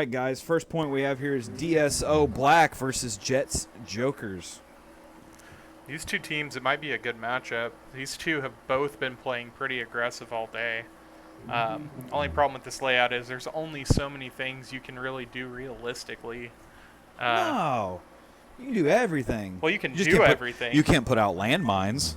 right, guys. First point we have here is DSO Black versus Jettz Jokerz. These two teams, it might be a good matchup. These two have both been playing pretty aggressive all day. Only problem with this layout is there's only so many things you can really do realistically. No. You can do everything. Well, you can do everything. You can't put out landmines.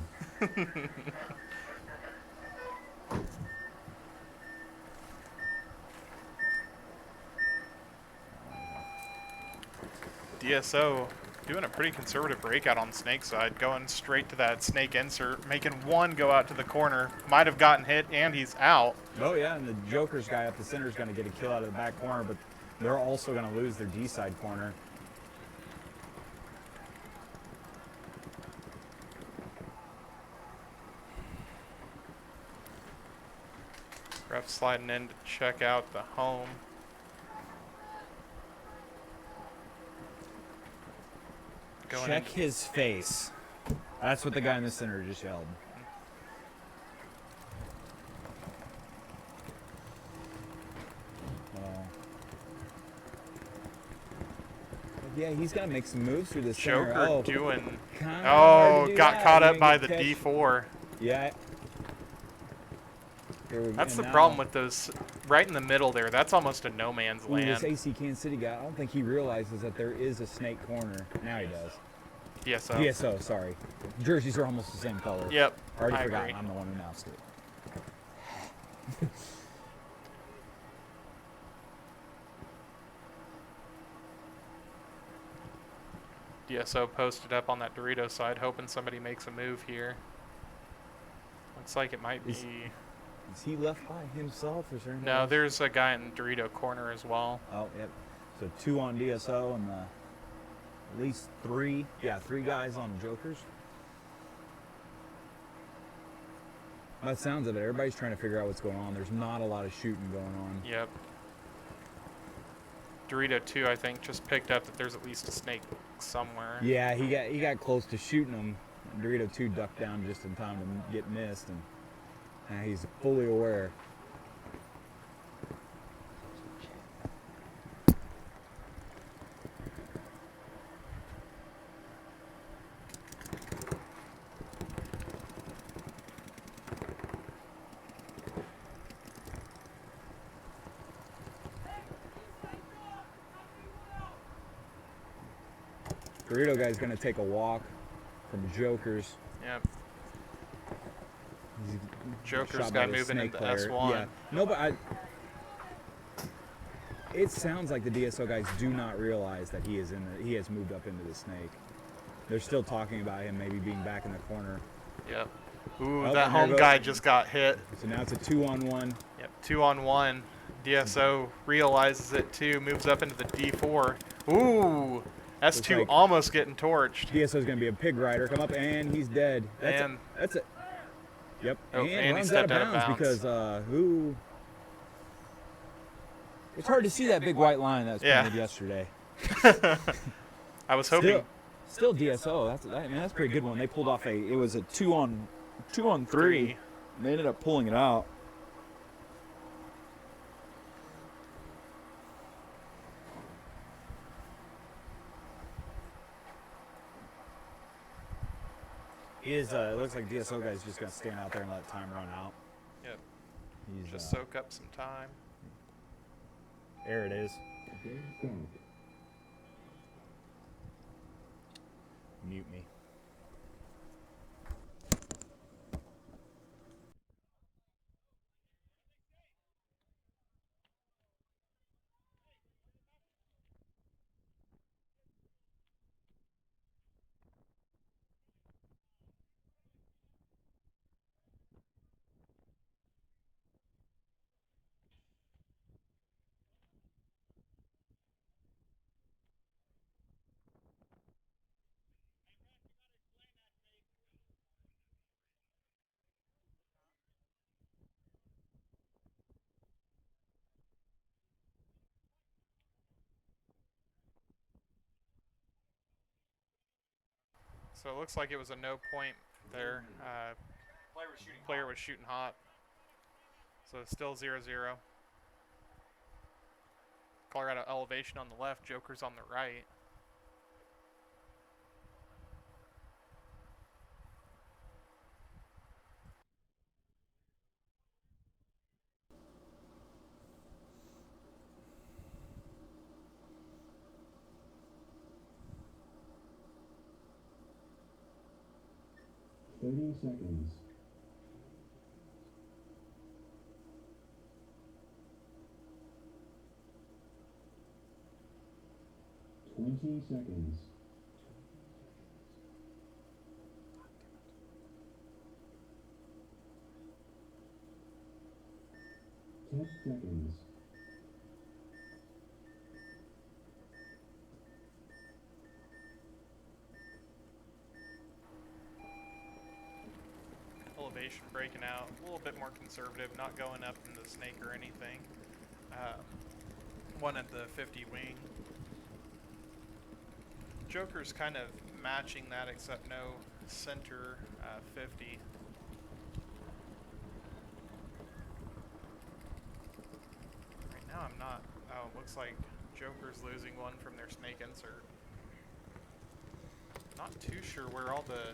DSO doing a pretty conservative breakout on the snake side, going straight to that snake insert, making one go out to the corner. Might have gotten hit, and he's out. Oh, yeah, and the Jokerz guy up the center is going to get a kill out of the back corner, but they're also going to lose their D-side corner. Ref sliding in to check out the home. Check his face. That's what the guy in the center just yelled. Yeah, he's got to make some moves through this center. Joker doing... Oh, got caught up by the D4. Yeah. That's the problem with those right in the middle there. That's almost a no man's land. This AC Kansas City guy, I don't think he realizes that there is a snake corner. Now he does. DSO. DSO, sorry. Jerseys are almost the same color. Yep. Already I forgotten. agree. I'm the one who announced it. DSO posted up on that Dorito side, hoping somebody makes a move here. Looks like it might be... Is he left by himself? Or is there no, there's a guy in Dorito corner as well. Oh, yep. So 2 on DSO and at least 3. Yeah, 3 guys on Jokerz. By the sounds of it, everybody's trying to figure out what's going on. There's not a lot of shooting going on. Yep. Dorito 2, I think, just picked up that there's at least a snake somewhere. Yeah, he got close to shooting him. Dorito 2 ducked down just in time to get missed, and he's fully aware. Dorito guy's going to take a walk from Jokerz. Yep. Jokerz got moving into S1. Yeah. No, but it sounds like the DSO guys do not realize that he has moved up into the snake. They're still talking about him maybe being back in the corner. Yep. Ooh, that home guy just got hit. So now it's a 2-on-1. Yep, 2-on-1. DSO realizes it too, moves up into the D4. Ooh, S2 like almost getting torched. DSO's going to be a pig rider. Come up, and he's dead. That's it. Yep. Oh, and runs out of bounds because who? It's hard to see that big white line that was painted yesterday. I was hoping. Still DSO. That's a pretty good one. They pulled off it was a 2-on-3. They ended up pulling it out. It looks like DSO guy's just gonna stand out there and let time run out. Yep. Just soak up some time. There it is. Mute me. So it looks like it was a no point there. Player was shooting hot. So it's still 0-0. Colorado elevation on the left, Jokerz on the right. Seconds. 20 seconds. 10 seconds. Elevation breaking out, a little bit more conservative, not going up in the snake or anything. One at the 50 wing. Joker's kind of matching that, except no center 50. Right now I'm not. Oh, looks like Joker's losing one from their snake insert. Not too sure where all the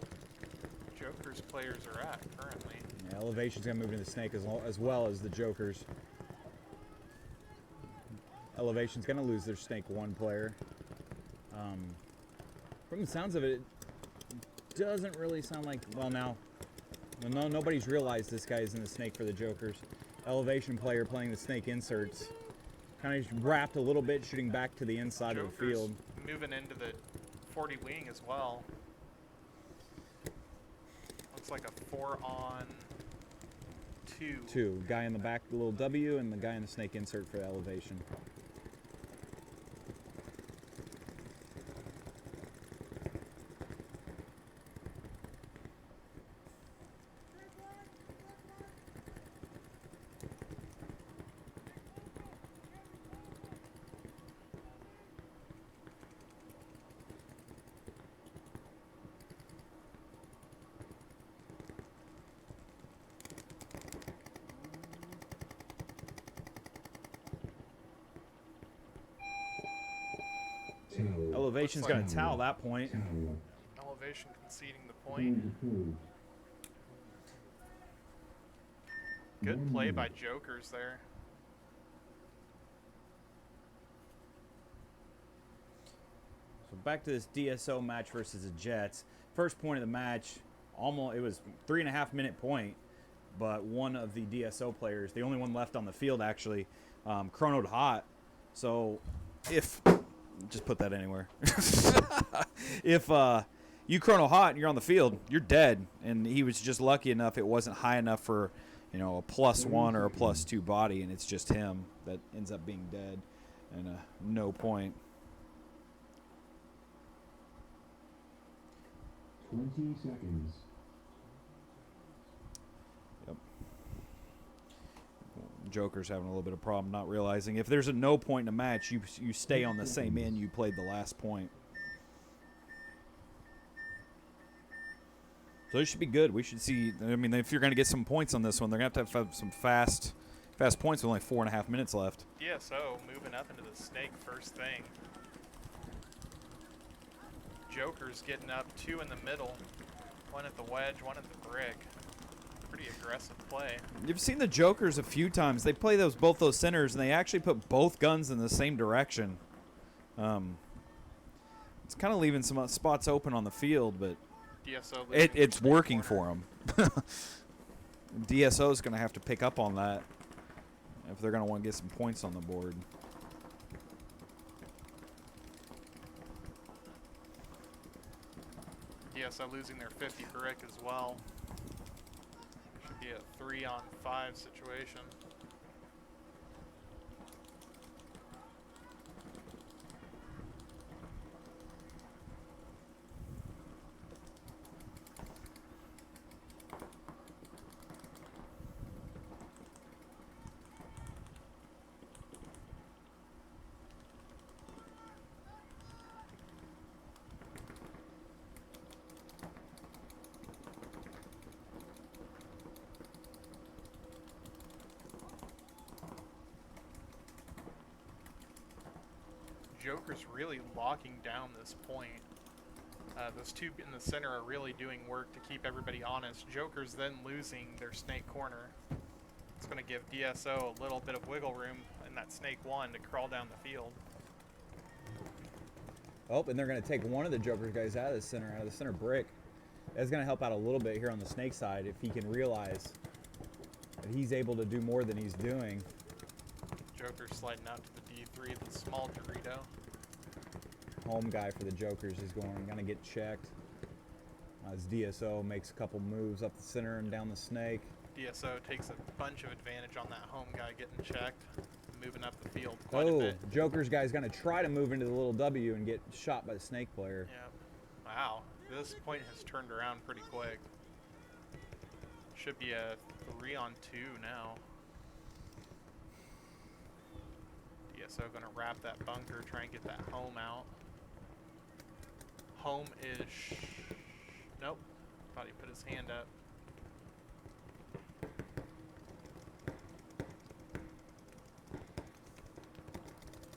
Joker's players are at currently. Yeah, elevation's gonna move into the snake as well as the Joker's. Elevation's gonna lose their snake 1 player. From the sounds of it, it doesn't really sound like. Well, now, no, nobody's realized this guy's in the snake for the Joker's. Elevation player playing the snake inserts, kind of wrapped a little bit, shooting back to the inside of the field. Moving into the 40 wing as well. Looks like a 4-on-2. 2 guy in the back, the little W, and the guy in the snake insert for the elevation. Elevation's going to towel that point. Elevation conceding the point. Good play by Jokerz there. So back to this DSO match versus the Jettz. First point of the match, almost it was 3.5-minute point, but one of the DSO players, the only one left on the field actually, chronoed hot. So if just put that anywhere. If you chrono hot and you're on the field, you're dead. And he was just lucky enough it wasn't high enough for, you know, a +1 or a +2 body, and it's just him that ends up being dead and no point. 20 seconds. Yep. Joker's having a little bit of problem not realizing if there's a no point in a match, you stay on the same end you played the last point. So this should be good. We should see. I mean, if you're going to get some points on this one, they're going to have some fast points with only 4.5 minutes left. DSO moving up into the snake first thing. Joker's getting up, 2 in the middle, 1 at the wedge, 1 at the brick. Pretty aggressive play. You've seen the Joker's a few times. They play both those centers, and they actually put both guns in the same direction. It's kind of leaving some spots open on the field, but DSO it's working for them. DSO is going to have to pick up on that if they're going to want to get some points on the board. DSO losing their 50 brick as well. Should be a 3-on-5 situation. Jokerz really locking down this point. Those two in the center are really doing work to keep everybody honest. Jokerz then losing their snake corner. It's going to give DSO a little bit of wiggle room in that snake one to crawl down the field. Oh, and they're going to take one of the Jokerz guys out of the center brick. That's going to help out a little bit here on the snake side if he can realize that he's able to do more than he's doing. Jokerz sliding out to the D3, the small Dorito. Home guy for the Jokerz is going to get checked. As DSO makes a couple moves up the center and down the snake. DSO takes a bunch of advantage on that home guy getting checked, moving up the field quite a bit. Jokerz guy's going to try to move into the little W and get shot by the snake player. Yeah. Wow. This point has turned around pretty quick. Should be a 3-on-2 now. DSO going to wrap that bunker, try and get that home out. Home is... Nope. Thought he put his hand up.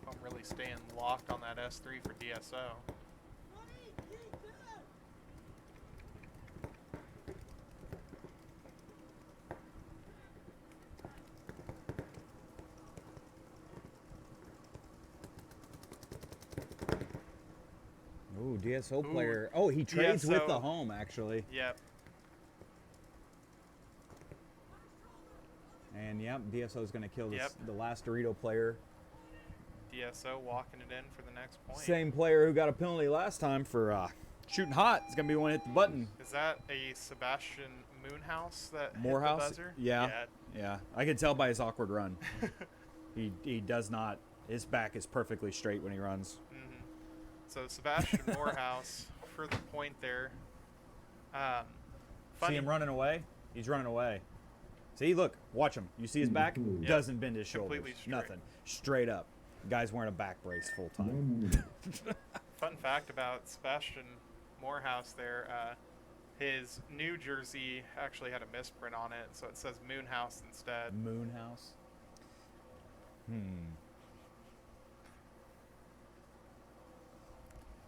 I'm really staying locked on that S3 for DSO. Ooh, DSO player. Oh, he trades with the home, actually. Yep. And, yep, DSO is going to kill the last Dorito player. DSO walking it in for the next point. Same player who got a penalty last time for shooting hot. It's going to be the one hit the button. Is that a Sebastian Moonhouse that Morehouse? hit the buzzer? Yeah. I can tell by his awkward run. He does not. His back is perfectly straight when he runs. So Sebastian Morehouse for the point there. See him running away? He's running away. See, look, watch him. You see his back? Doesn't bend his shoulders. Completely straight. Nothing. Straight up. Guy's wearing a back brace full time. 1 minute. Fun fact about Sebastian Morehouse there, his new jersey actually had a misprint on it, so it says Moonhouse instead. Moonhouse?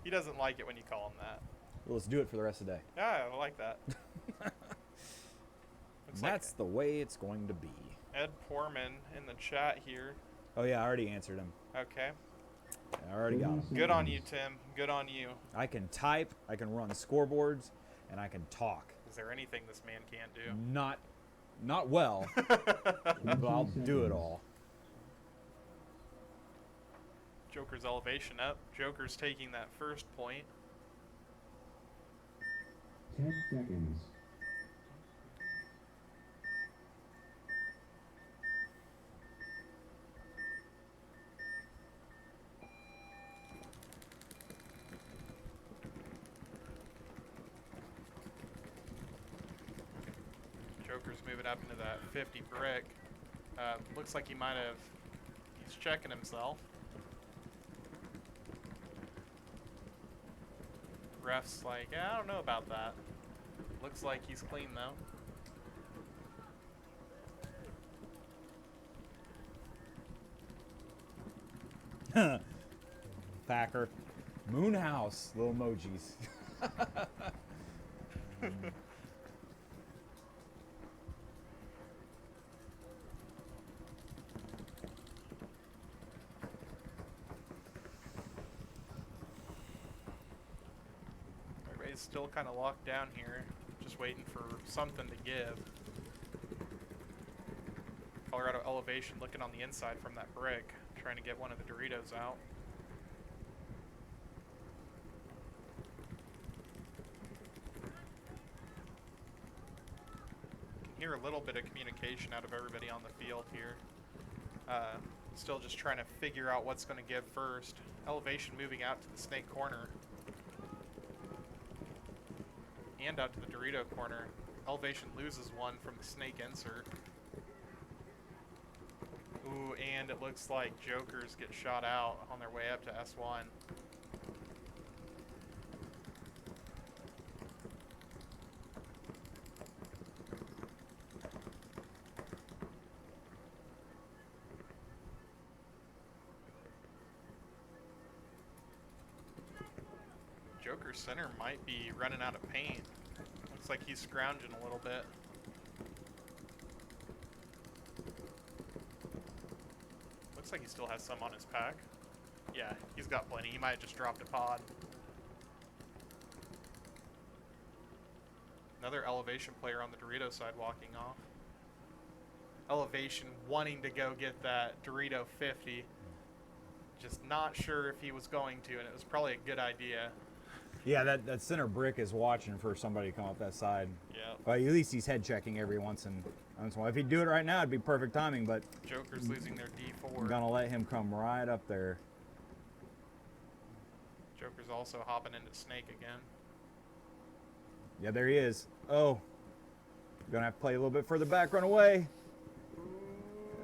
He doesn't like it when you call him that. Well, let's do it for the rest of the day. Yeah, I like that. That's the way it's going to be. Ed Poorman in the chat here. Oh, yeah, I already answered him. Okay. I already got him. Good on you, Tim. Good on you. I can type, I can run scoreboards, and I can talk. Is there anything this man can't do? Not well, but I'll do it all. Joker's elevation up. Joker's taking that first point. 10 seconds. Joker's moving up into that 50 brick. Looks like he's checking himself. Ref's like, yeah, I don't know about that. Looks like he's clean though. Packer. Moonhouse. Little emojis. Everybody's still kind of locked down here, just waiting for something to give. Colorado elevation looking on the inside from that brick, trying to get one of the Doritos out. Hear a little bit of communication out of everybody on the field here. Still just trying to figure out what's going to give first. Elevation moving out to the snake corner. And out to the Dorito corner. Elevation loses one from the snake insert. Ooh, and it looks like Jokerz get shot out on their way up to S1. Joker's center might be running out of paint. Looks like he's scrounging a little bit. Looks like he still has some on his pack. Yeah, he's got plenty. He might have just dropped a pod. Another Elevation player on the Dorito side walking off. Elevation wanting to go get that Dorito 50. Just not sure if he was going to, and it was probably a good idea. Yeah, that center brick is watching for somebody to come up that side. Yeah. But at least he's head checking every once in a while. If he'd do it right now, it'd be perfect timing, but Joker's losing their I'm D4. gonna let him come right up there. Joker's also hopping into Snake again. Yeah, there he is. Oh, gonna have to play a little bit further back, run away.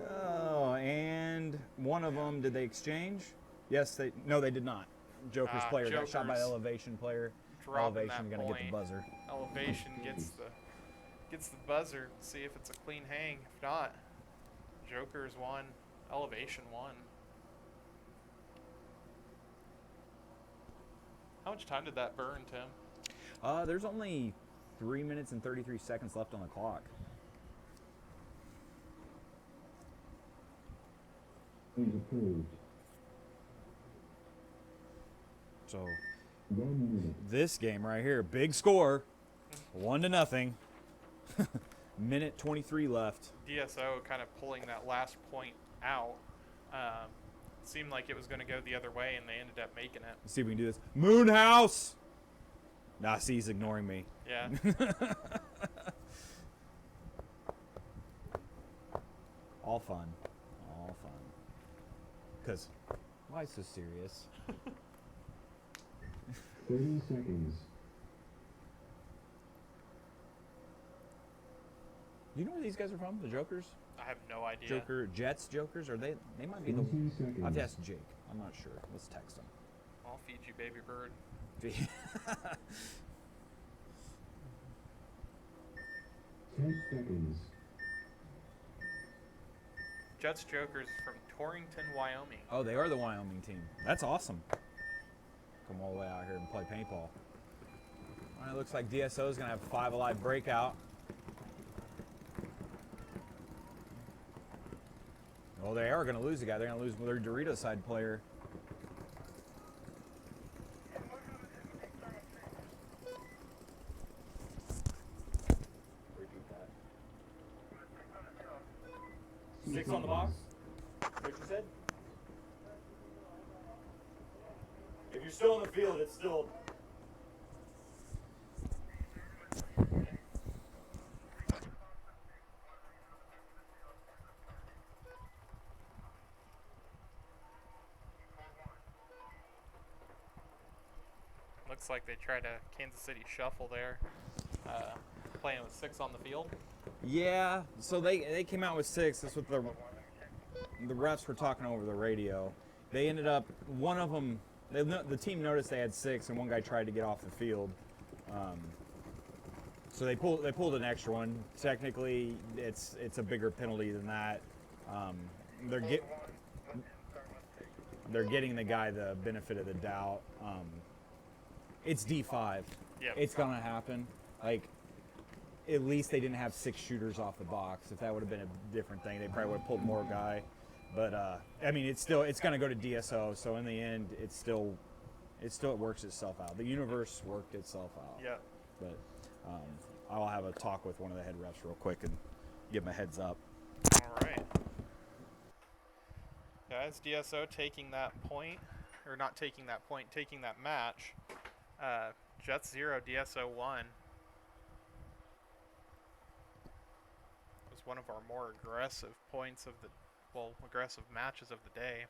Oh, and one of them, did they exchange? Yes, no, they did not. Joker's player got shot by the Joker's Elevation player. dropping Elevation that gonna get the point. buzzer. Elevation gets the buzzer. See if it's a clean hang. If not, Joker's won. Elevation won. How much time did that burn, Tim? There's only 3 minutes and 33 seconds left on the clock. Is approved. So 1 minute. this game right here, big score, 1-0. Minute 23 left. DSO kind of pulling that last point out. Seemed like it was going to go the other way, and they ended up making it. Let's see if we can do this. Moonhouse! Nah, see, he's ignoring me. Yeah. All fun. All fun. Because, why so serious? 30 seconds. Do you know where these guys are from? The Jokers? I have no idea. Jettz Jokerz? Or they might be the... 20 seconds. I have to ask Jake. I'm not sure. Let's text him. I'll feed you, baby bird. 10 seconds. Jettz Jokerz from Torrington, Wyoming. Oh, they are the Wyoming team. That's awesome. Come all the way out here and play paintball. All right, looks like DSO is going to have 5 alive breakout. Oh, they are going to lose a guy. They're going to lose their Dorito side player. Repeat that. 6 on the box? What you said? If you're still in the field, it's still... Looks like they tried a Kansas City shuffle there, playing with 6 on the field. Yeah, so they came out with 6. That's what the refs were talking over the radio. They ended up, one of them, the team noticed they had 6, and one guy tried to get off the field. So they pulled an extra one. Technically, it's a bigger penalty than that. They're getting the guy the benefit of the doubt. It's D5. Yep. It's gonna happen. Like, at least they didn't have 6 shooters off the box. If that would have been a different thing, they probably would have pulled more guy. But I mean, it's gonna go to DSO. So in the end, it works itself out. The universe worked itself out. Yeah. But I'll have a talk with one of the head refs real quick and give them a heads up. All right. Guys, DSO taking that point, or not taking that point, taking that match. Jettz 0, DSO 1. It was one of our more aggressive points of the, well, aggressive matches of the day.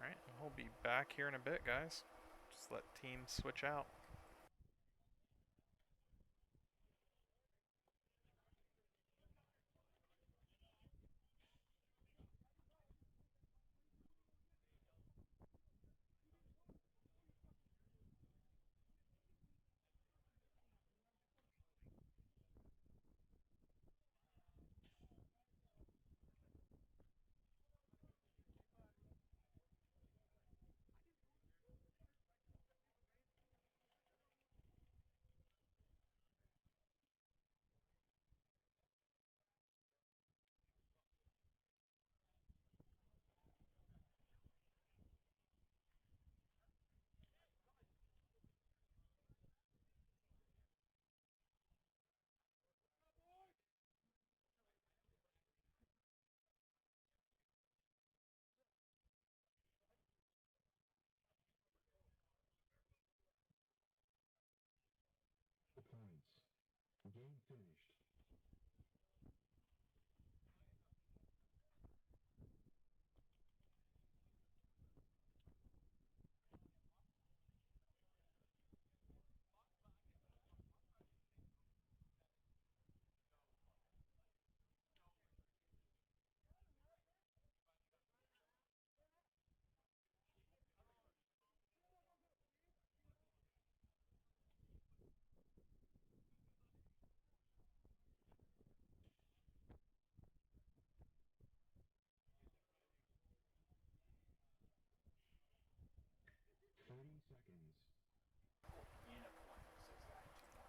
Alright, we'll be back here in a bit, guys. Just let teams switch out. finished.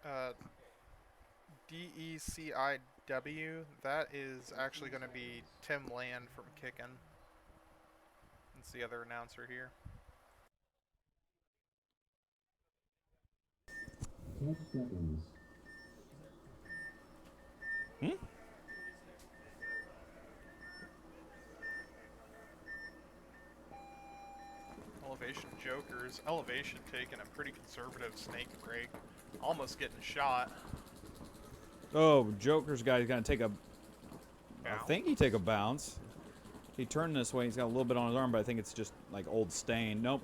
Uh, DECIW, that is actually going to be Tim Land from Kickin'. That's the other announcer here. 10 seconds. Elevation Jokerz. Elevation taking a pretty conservative snake break. Almost getting shot. Oh, Joker's guy's gonna take a. I Bounce. think he take a bounce. He turned this way. He's got a little bit on his arm, but I think it's just like old stain. Nope,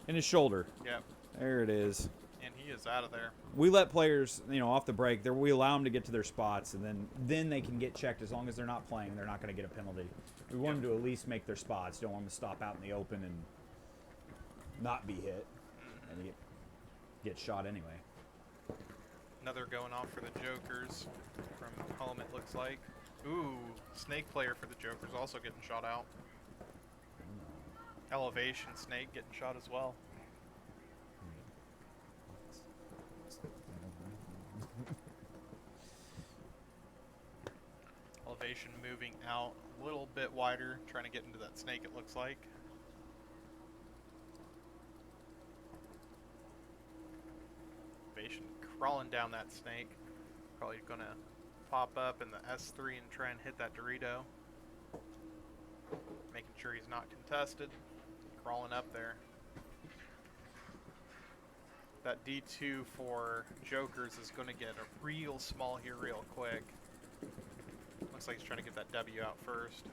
in his shoulder. Yep. There it is. And he is out of there. We let players, off the break. We allow them to get to their spots, and then they can get checked as long as they're not playing. They're not going to get a penalty. We want them to at least make their spots. Don't want them to stop out in the open and not be hit, and get shot anyway. Another going off for the Jokerz from home, it looks like. Ooh, snake player for the Jokerz also getting shot out. Elevation snake getting shot as well. Elevation moving out a little bit wider, trying to get into that snake, it looks like. Elevation crawling down that snake. Probably gonna pop up in the S3 and try and hit that Dorito. Making sure he's not contested. Crawling up there. That D2 for Jokerz is going to get a real small here real quick. Looks like he's trying to get that W out first.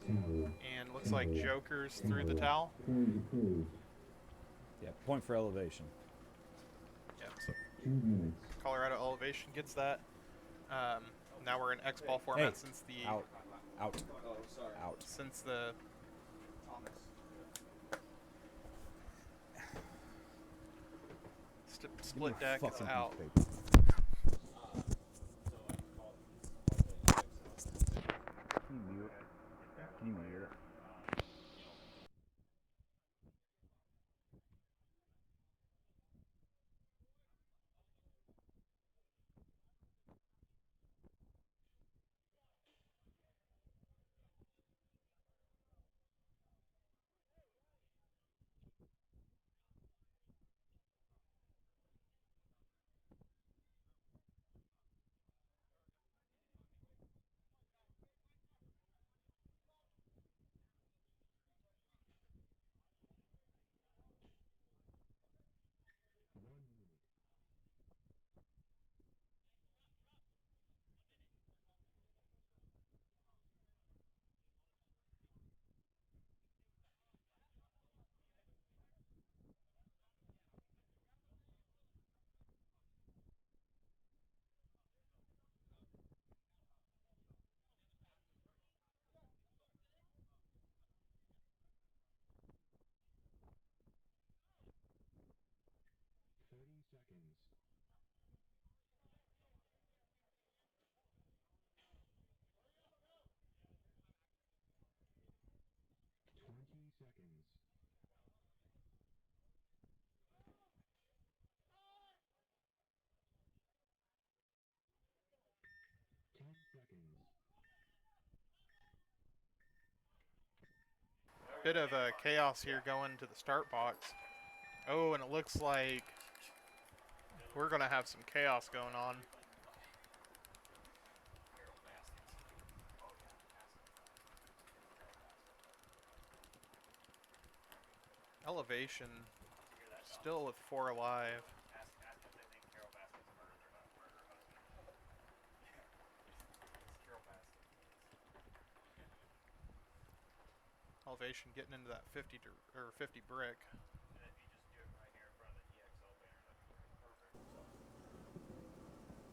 Towel. And looks like Jokerz through the towel. Point approved. Yeah, point for Elevation. Yeah, so 2 minutes. Colorado Elevation gets that. Now we're in X-ball format since the Out. since the split deck is Fucking out. paper. Can you mute? Can you mute? Seconds. 20 seconds. 10 seconds. Bit of a chaos here going to the start box. Oh, and it looks like we're going to have some chaos going on. Elevation Still with 4 alive. Ask if they think Carol Baskin's murdered her husband. It's Carol Baskin. Elevation getting into that 50 or 50 brick. And if you just do it right here in front of the EXL banner, that'd be perfect. So,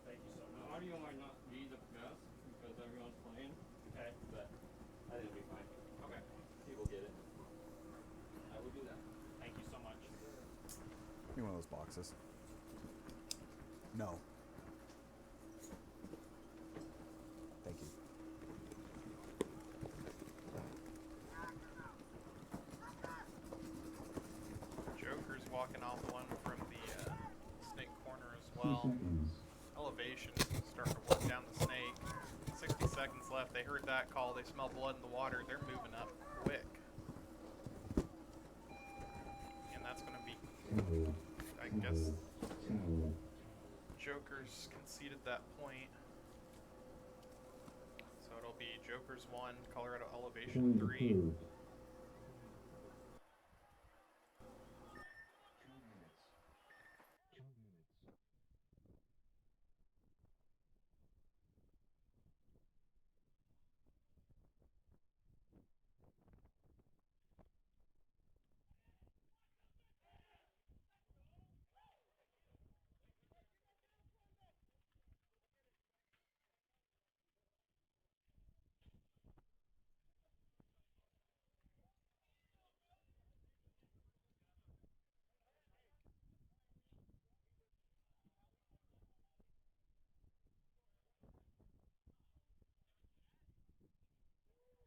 thank you so The much. audio might not be the best because everyone's playing, Okay. but I think it'll be fine. Okay. People get it. I will do that. Thank you so much. Give me one of those boxes. No. Thank you. Joker's walking off one from the snake corner as 2 well. seconds. Elevation starting to work down the snake. 60 seconds left. They heard that call. They smell blood in the water. They're moving up quick. And that's going to be, Tower. I guess, Tower. Joker's conceded that point. So it'll be Joker's 1, Colorado Elevation Point 3. approved.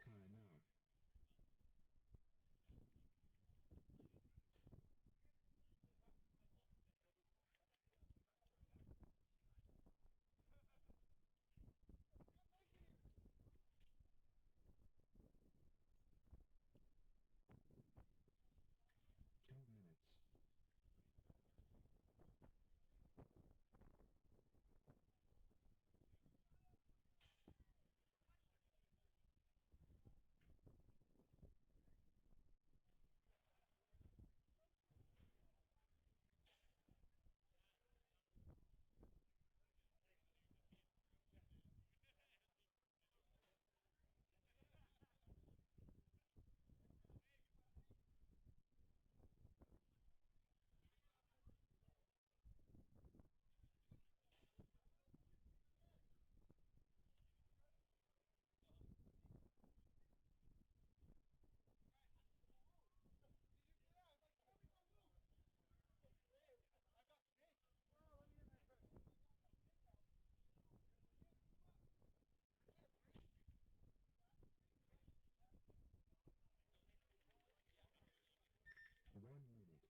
2 minutes. 2 minutes. Time out. Two minutes. One minute.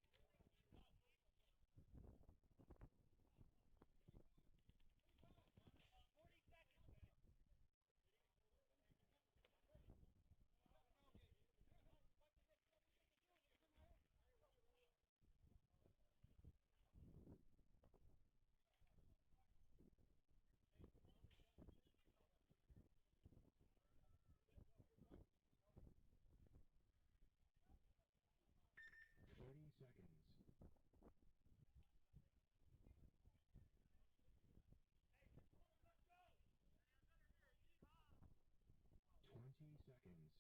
Seconds. 20 seconds.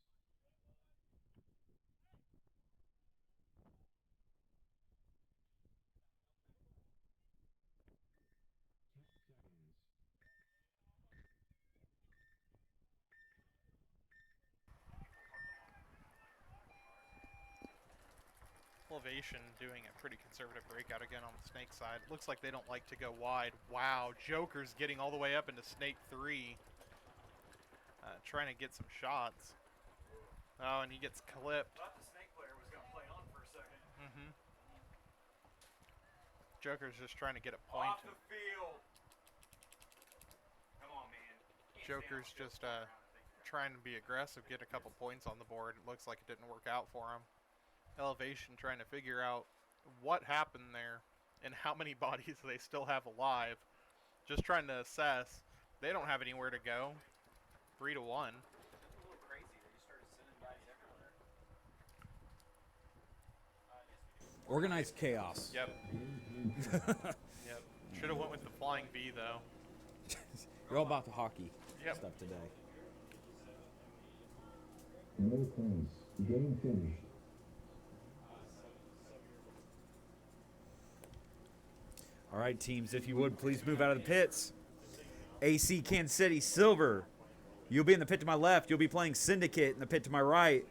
10 seconds. Elevation doing a pretty conservative breakout again on the snake side. Looks like they don't like to go wide. Wow, Joker's getting all the way up into snake 3. Trying to get some shots. Oh, and he gets clipped. Thought the snake player was going to play on for a second. Mm-hmm. Joker's just trying to get a point. Off the field. Come on, man. Can't stay on Joker's the field just for around, I think. trying to be aggressive, get a couple points on the board. It looks like it didn't work out for him. Elevation trying to figure out what happened there and how many bodies they still have alive. Just trying to assess. They don't have anywhere to go. 3-1. That's a little crazy. They just started sending guys everywhere. Yes, we do. Organized chaos. Yep. Yep. Should have went with the flying V though. You're all about the hockey Yep. stuff today. No points. Game finished. All right, teams, if you would, please move out of the pits. AC Kansas City, silver. You'll be in the pit to my left. You'll be playing Syndicate in the pit to my right.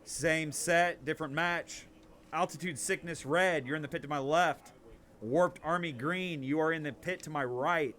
Same set, different match. Altitude Sickness, red. You're in the pit to my left. Warped Army, green. You are in the pit to my right.